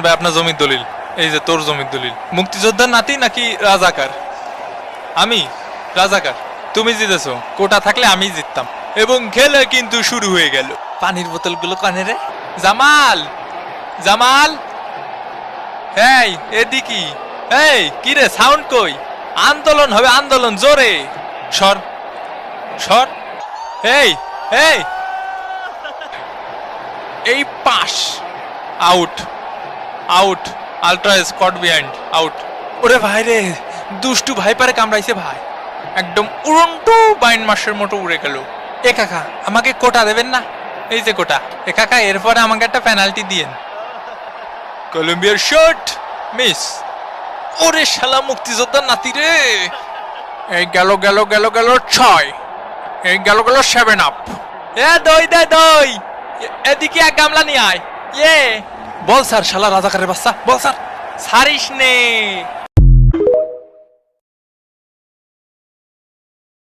ভাই আপনার জমির দলিল, এই যে তোর জমির দলিল। মুক্তিযোদ্ধার নাতি নাকি রাজাকার? আমি রাজাকার। তুমি জিতেছো, কোটা থাকলে আমি জিততাম। এবং খেলা কিন্তু শুরু হয়ে গেল। পানির বোতলগুলো কানে রে। জামাল, জামাল, এই এদিকে। এই কি রে, সাউন্ড কই? আন্দোলন হবে, আন্দোলন, জোরে সর সর। এই এই এই pass, out out, ultra Scott behind, out. ওরে ভাই রে, দুষ্টু ভাই পারে কামড়াইছে ভাই, একদম উড়ন্টু বাইন মাসের মতো উড়ে গেল। এ কাকা, আমাকে কোটা দেবেন না? এই যে কোটা। এ কাকা, এরপরে আমাকে একটা পেনাল্টি দিয়েন। কলম্বিয়ার শট মিস। ওরে শালা মুক্তিযোদ্ধার নাতি রে। এই গেল গেল গেল গেল 6, এই গেল গেল 7 আপ। এ দই দে দই, এদিকে এক গামলা নিয়ে আয়। ইয়ে বল স্যার, শালা রাজাকারের বাচ্চা, বল স্যার। ছাড়িস নে।